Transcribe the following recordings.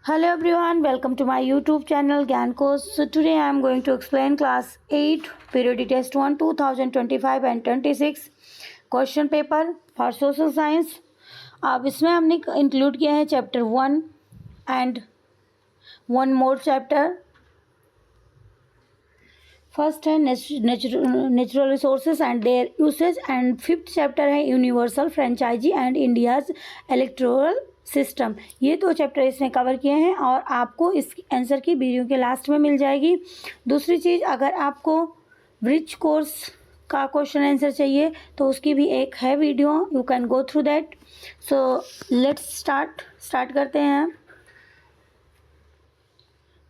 Hello everyone, welcome to my YouTube channel Gyan Course. So today I am going to explain class 8 periodic test 1 2025 and 26 question paper for social science. अब इसमें हमने include किया है chapter 1 and one more chapter. First है natural resources and their usage and fifth chapter है universal franchise and India's electoral system. ये दो chapter इसमें कवर किए हैं और आपको इस आंसर की वीडियो के लास्ट में मिल जाएगी. दूसरी चीज़, अगर आपको ब्रिज कोर्स का क्वेश्चन आंसर चाहिए तो उसकी भी एक है video, you can go through that. So let's start करते हैं.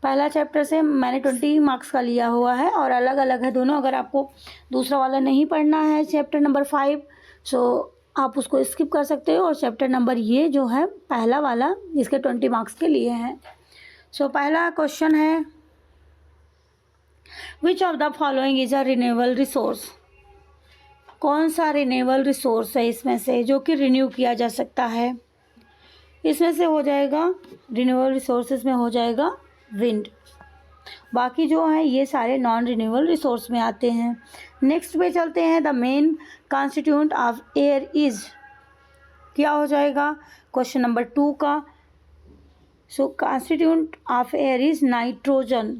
पहला चैप्टर से मैंने 20 मार्क्स का लिया हुआ है और अलग अलग है दोनों. अगर आपको दूसरा वाला नहीं पढ़ना है चैप्टर नंबर 5 सो आप उसको स्किप कर सकते हो, और चैप्टर नंबर ये जो है पहला वाला इसके 20 मार्क्स के लिए हैं. सो पहला क्वेश्चन है, which of the following is a renewable resource. कौन सा रिन्यूएबल रिसोर्स है इसमें से जो कि रिन्यू किया जा सकता है. इसमें से हो जाएगा रिन्यूएबल रिसोर्सेज में हो जाएगा विंड. बाकी जो है ये सारे नॉन रिन्यूएबल रिसोर्स में आते हैं. नेक्स्ट पे चलते हैं. The main constituent of air is, क्या हो जाएगा क्वेश्चन नंबर 2 का. So constituent of air is nitrogen.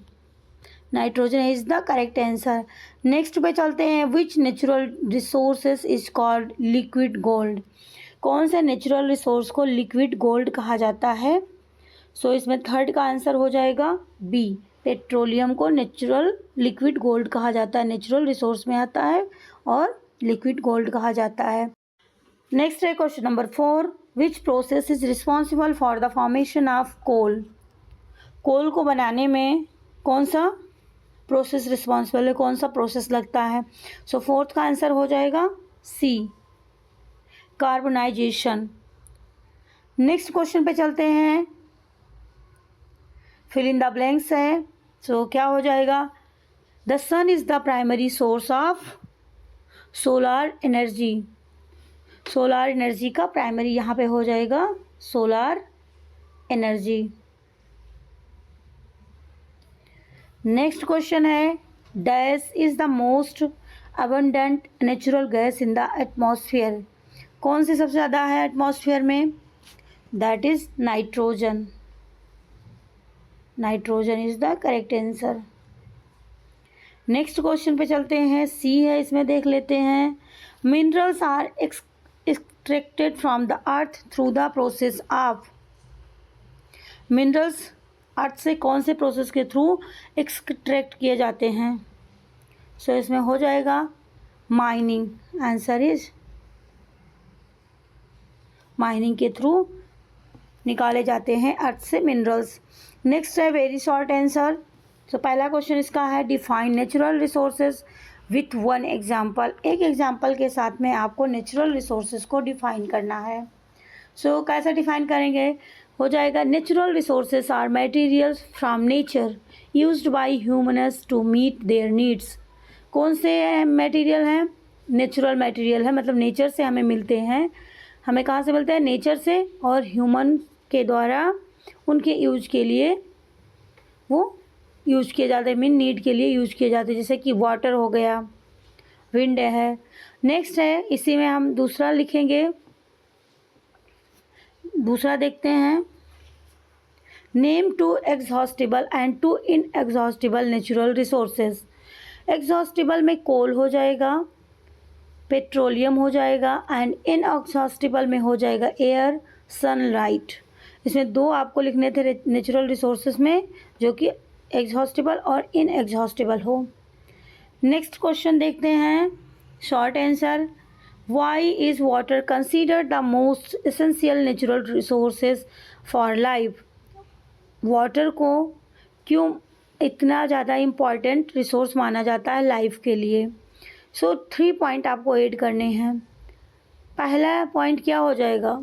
Nitrogen is the correct answer. Next पे चलते हैं. Which natural resources is called liquid gold. कौन से नेचुरल रिसोर्स को लिक्विड गोल्ड कहा जाता है. सो इसमें थर्ड का आंसर हो जाएगा बी. पेट्रोलियम को नेचुरल लिक्विड गोल्ड कहा जाता है, नेचुरल रिसोर्स में आता है और लिक्विड गोल्ड कहा जाता है. नेक्स्ट है question number 4. Which process is responsible for the formation of coal. Coal को बनाने में कौन सा प्रोसेस रिस्पॉन्सिबल है, कौन सा प्रोसेस लगता है. सो फोर्थ का आंसर हो जाएगा सी, कार्बोनाइजेशन. नेक्स्ट क्वेश्चन पे चलते हैं. फिल इन द ब्लैंक्स है. सो क्या हो जाएगा. The sun is the primary source of solar energy. Solar energy का प्राइमरी यहाँ पे हो जाएगा सोलार एनर्जी. नेक्स्ट क्वेश्चन है. Dash is the most abundant natural gas in the atmosphere. कौन सी सबसे ज़्यादा है एटमॉस्फेयर में. That is nitrogen. Nitrogen is the correct answer. Next question पे चलते हैं. सी है, इसमें देख लेते हैं. Minerals are extracted from the earth through the process of. Minerals अर्थ से कौन से प्रोसेस के थ्रू एक्सट्रैक्ट किए जाते हैं. सो इसमें हो जाएगा माइनिंग. आंसर इज माइनिंग के थ्रू निकाले जाते हैं अर्थ से मिनरल्स. नेक्स्ट है वेरी शॉर्ट आंसर. सो पहला क्वेश्चन इसका है, define natural resources with one example. एक एग्जाम्पल के साथ में आपको नेचुरल रिसोर्सेज को डिफाइन करना है. सो कैसे डिफाइन करेंगे. हो जाएगा natural resources are materials from nature used by humans to meet their needs. कौन से मटेरियल हैं. नेचुरल मटेरियल है, मतलब नेचर से हमें मिलते हैं. हमें कहाँ से मिलते हैं, नेचर से, और ह्यूमन के द्वारा उनके यूज के लिए वो यूज किए जाते हैं, मीन नीड के लिए यूज किए जाते हैं, जैसे कि वाटर हो गया, विंड है. नेक्स्ट है, इसी में हम दूसरा लिखेंगे. दूसरा देखते हैं. Name two exhaustible and two inexhaustible natural resources. Exhaustible में कोल हो जाएगा, पेट्रोलियम हो जाएगा, एंड इनएग्जॉस्टिबल में हो जाएगा एयर, सनलाइट. इसमें दो आपको लिखने थे नेचुरल रिसोर्सेज में, जो कि एग्जॉस्टिबल और इनएग्जॉस्टिबल हो. नेक्स्ट क्वेश्चन देखते हैं. Short answer. Why is water considered the most essential natural resources for life. Water को क्यों इतना ज़्यादा इम्पॉर्टेंट रिसोर्स माना जाता है लाइफ के लिए. सो 3 पॉइंट आपको ऐड करने हैं. पहला पॉइंट क्या हो जाएगा,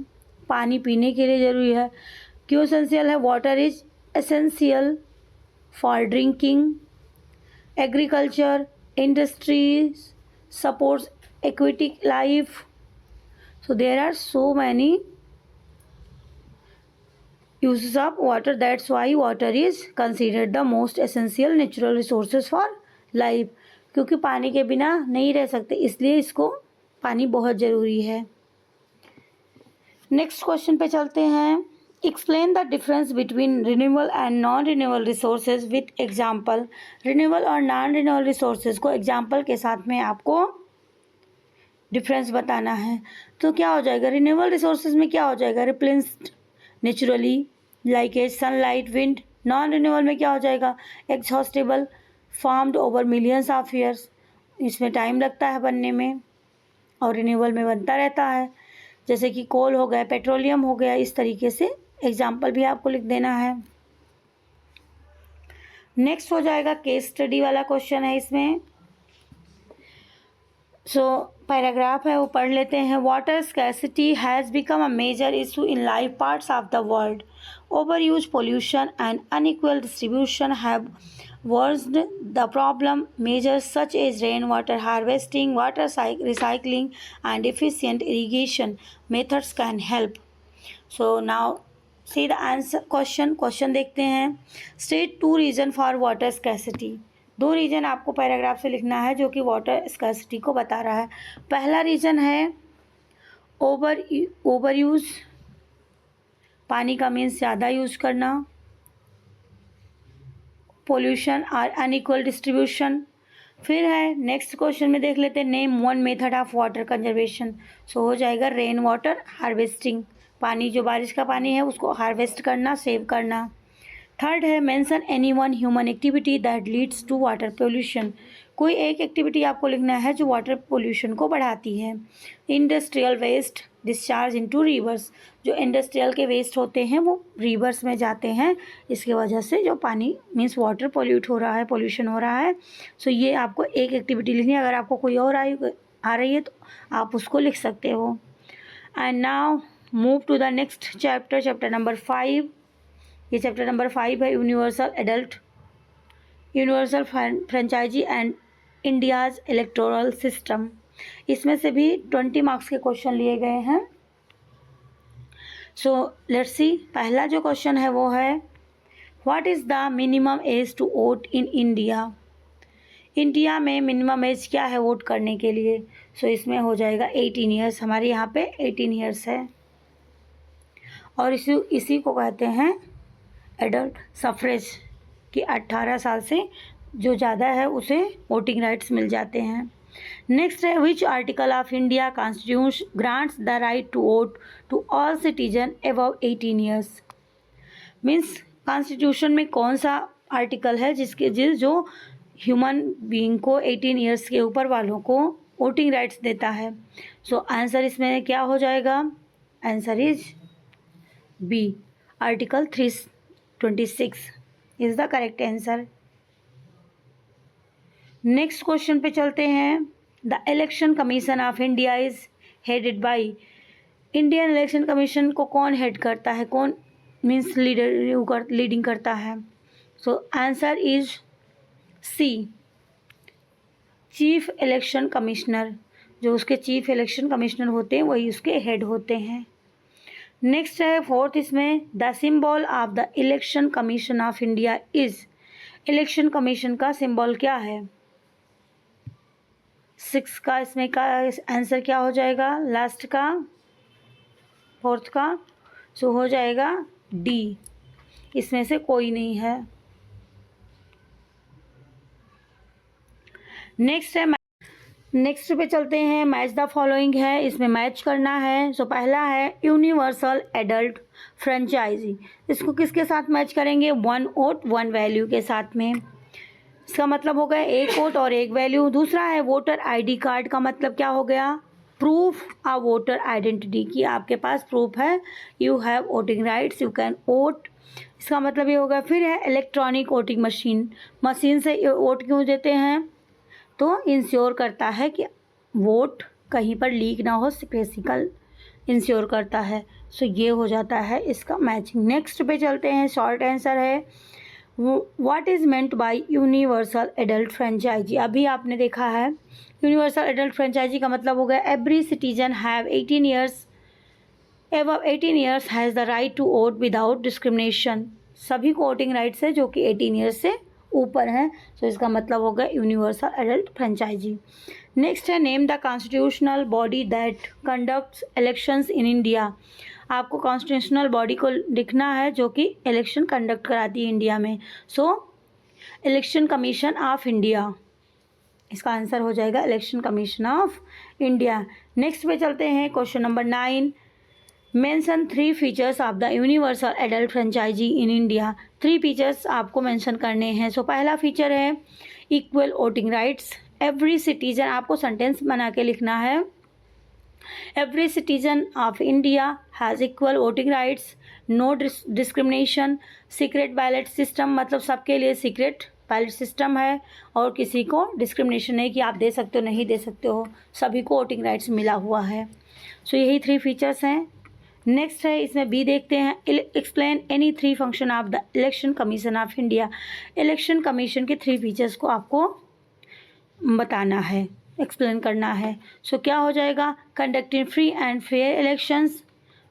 पानी पीने के लिए ज़रूरी है. क्यों एसेंशियल है. Water is essential for drinking, agriculture, industries, supports aquatic life. So there are so many uses up water. That's why water is considered the most essential natural resources for life. क्योंकि पानी के बिना नहीं रह सकते, इसलिए इसको पानी बहुत ज़रूरी है. नेक्स्ट क्वेश्चन पे चलते हैं. Explain the difference between renewable and non renewable resources with example. Renewable और नॉन रिन्यूएबल रिसोर्सेज को एग्जाम्पल के साथ में आपको डिफरेंस बताना है. तो क्या हो जाएगा, रिन्यूएबल रिसोर्सेज में क्या हो जाएगा, replaced naturally like as sunlight, wind. Non renewable में क्या हो जाएगा, exhaustible, formed over millions of years. इसमें टाइम लगता है बनने में, और रिन्यूएबल में बनता रहता है. जैसे कि कोल हो गया, पेट्रोलियम हो गया. इस तरीके से एग्जाम्पल भी आपको लिख देना है. नेक्स्ट हो जाएगा केस स्टडी वाला क्वेश्चन है इसमें. पैराग्राफ है वो पढ़ लेते हैं. Water scarcity has become a major issue in life parts of the world. Overuse, pollution and unequal distribution have worsened the problem. Measures such as rainwater harvesting, water recycling and efficient irrigation methods can help. So now see the answer question देखते हैं. State 2 reason for water scarcity. 2 reason आपको paragraph से लिखना है जो कि water scarcity को बता रहा है. पहला रीज़न है ओवर यूज़, पानी का मीन्स ज़्यादा यूज़ करना. पोल्यूशन और अनइक्वल डिस्ट्रीब्यूशन. फिर है नेक्स्ट क्वेश्चन में देख लेते हैं. Name one method of water conservation. So हो जाएगा रेन वाटर हार्वेस्टिंग, पानी जो बारिश का पानी है उसको हार्वेस्ट करना, सेव करना. थर्ड है mention any one human activity that leads to water pollution. कोई एक एक्टिविटी आपको लिखना है जो वाटर पोल्यूशन को बढ़ाती है. Industrial waste discharge into rivers. जो इंडस्ट्रियल के वेस्ट होते हैं वो रिवर्स में जाते हैं, इसकी वजह से जो पानी मीन्स वाटर पोल्यूट हो रहा है, पोल्यूशन हो रहा है. सो ये आपको एक एक्टिविटी लिखनी है. अगर आपको कोई और आ रही है तो आप उसको लिख सकते हो. And now move to the next chapter, chapter number 5. ये चैप्टर नंबर 5 है universal franchise and India's electoral system. इसमें से भी 20 मार्क्स के क्वेश्चन लिए गए हैं. So let's see. पहला जो क्वेश्चन है वो है what is the minimum age to vote in India. India में मिनिमम एज क्या है वोट करने के लिए. सो इसमें हो जाएगा 18 ईयर्स. हमारे यहाँ पे 18 ईयर्स है, और इसी को कहते हैं एडल्ट सफरेज, कि 18 साल से जो ज़्यादा है उसे वोटिंग राइट्स मिल जाते हैं. नेक्स्ट है which article of India constitution grants the right to vote to all citizen above 18 years. Means constitution में कौन सा आर्टिकल है जो ह्यूमन बीइंग को 18 ईयर्स के ऊपर वालों को वोटिंग राइट्स देता है. सो आंसर इसमें क्या हो जाएगा, answer is B, article 326 is the correct answer. Next question पे चलते हैं. The election commission of India is headed by. Indian election commission को कौन हेड करता है, कौन मीन्स लीडिंग करता है. So answer is C, chief election commissioner. जो उसके चीफ इलेक्शन कमिश्नर होते हैं वही उसके हेड होते हैं. नेक्स्ट है 4th इसमें the symbol of the election commission of India is. Election commission का सिंबल क्या है. 6 का इसमें का आंसर क्या हो जाएगा, लास्ट का 4th का. सो हो जाएगा डी, इसमें से कोई नहीं है. नेक्स्ट पे चलते हैं. मैच द फॉलोइंग है, इसमें मैच करना है. सो पहला है यूनिवर्सल एडल्ट फ्रेंचाइजी. इसको किसके साथ मैच करेंगे, 1 वोट 1 वैल्यू के साथ में. इसका मतलब हो गया 1 वोट और 1 वैल्यू. दूसरा है वोटर आईडी कार्ड. का मतलब क्या हो गया, प्रूफ ऑफ वोटर आइडेंटिटी, कि आपके पास प्रूफ है, you have voting rights, you can vote. इसका मतलब ये होगा. फिर है इलेक्ट्रॉनिक वोटिंग मशीन. मशीन से वोट क्यों देते हैं, तो इंश्योर करता है कि वोट कहीं पर लीक ना हो, सिक्रेसी का इंश्योर करता है. सो ये हो जाता है इसका मैचिंग. नेक्स्ट पे चलते हैं. शॉर्ट आंसर है what is meant by universal adult franchise. अभी आपने देखा है यूनिवर्सल एडल्ट फ्रेंचाइजी का मतलब हो गया every citizen have 18 years above 18 years has the right to vote without discrimination. सभी को वोटिंग राइट्स है जो कि 18 ईयर्स से ऊपर हैं, तो इसका मतलब होगा यूनिवर्सल एडल्ट फ्रेंचाइजी। नेक्स्ट है name the constitutional body that conducts elections in India. आपको कॉन्स्टिट्यूशनल बॉडी को लिखना है जो कि इलेक्शन कंडक्ट कराती है इंडिया में। So election commission of India, इसका आंसर हो जाएगा election commission of India. Next पे चलते हैं question number 9। Mention 3 features of the universal adult franchise in India. 3 features आपको मेंशन करने हैं। सो पहला फीचर है equal voting rights. Every citizen, आपको सेंटेंस बना के लिखना है, every citizen of India has equal voting rights, no discrimination, secret ballot system, मतलब सबके लिए सीक्रेट बैलेट सिस्टम है और किसी को डिस्क्रिमिनेशन नहीं कि आप दे सकते हो नहीं दे सकते हो, सभी को वोटिंग राइट्स मिला हुआ है। सो यही 3 फीचर्स हैं। नेक्स्ट है इसमें बी देखते हैं, explain any 3 function of the election commission of India. Election commission के 3 फीचर्स को आपको बताना है, एक्सप्लेन करना है। सो क्या हो जाएगा, conducting free and fair elections,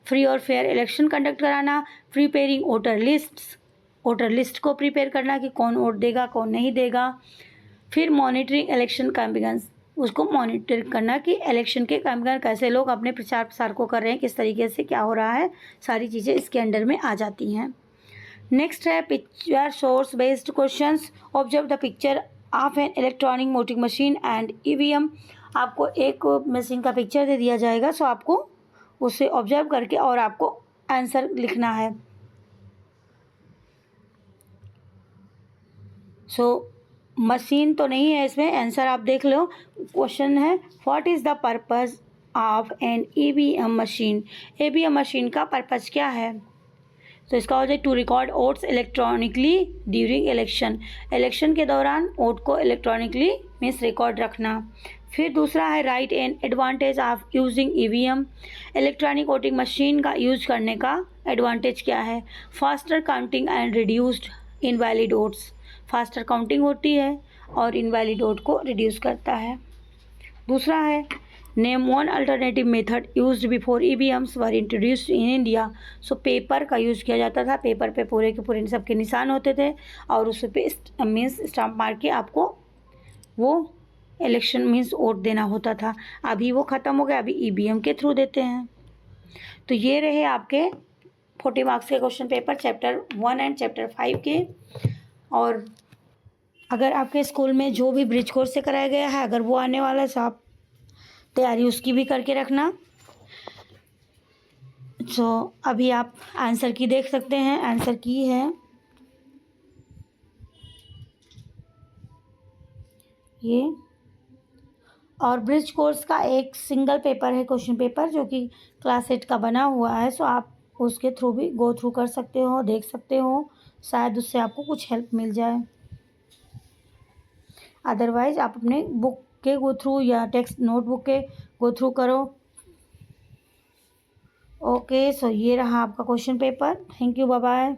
free और फेयर इलेक्शन कंडक्ट कराना, preparing voter lists, voter list को प्रिपेयर करना कि कौन वोट देगा कौन नहीं देगा, फिर मॉनिटरिंग इलेक्शन कैंपेन्स, उसको मॉनिटर करना कि इलेक्शन के कैंपेन कैसे लोग अपने प्रचार प्रसार को कर रहे हैं, किस तरीके से क्या हो रहा है, सारी चीज़ें इसके अंडर में आ जाती हैं। नेक्स्ट है picture source based questions. Observe the picture of an electronic voting machine and EVM. आपको एक मशीन का पिक्चर दे दिया जाएगा, सो आपको उसे ऑब्जर्व करके और आपको आंसर लिखना है। सो मशीन तो नहीं है इसमें, आंसर आप देख लो। क्वेश्चन है what is the purpose of an EVM machine. EVM machine का पर्पस क्या है, तो इसका हो जाए to record votes electronically during election. Election के दौरान वोट को इलेक्ट्रॉनिकली मीन्स रिकॉर्ड रखना। फिर दूसरा है right an advantage of using EVM. Electronic voting machine का यूज करने का एडवांटेज क्या है, faster counting and reduced invalid votes. Faster counting होती है और इनवैलिड वोट को रिड्यूस करता है। दूसरा है name one alternative method used before EVMs were introduced in India. So paper का यूज़ किया जाता था, पेपर पे पूरे के पूरे सबके निशान होते थे और उस पर मीन्स स्टाम्प मार के आपको वो इलेक्शन मीन्स वोट देना होता था। अभी वो ख़त्म हो गया, अभी ईवीएम के थ्रू देते हैं। तो ये रहे आपके 40 मार्क्स के question paper chapter 1 and chapter 5 के। और अगर आपके स्कूल में जो भी ब्रिज कोर्स से कराया गया है अगर वो आने वाला है तो आप तैयारी उसकी भी करके रखना। तो अभी आप आंसर की देख सकते हैं, आंसर की है ये। और ब्रिज कोर्स का एक सिंगल पेपर है क्वेश्चन पेपर जो कि क्लास 8 का बना हुआ है, सो आप उसके थ्रू भी गो थ्रू कर सकते हो, देख सकते हो, शायद उससे आपको कुछ हेल्प मिल जाए। अदरवाइज आप अपने बुक के गो थ्रू या टेक्स्ट नोटबुक के गो थ्रू करो। ओके, सो ये रहा आपका question paper. Thank you, bye bye.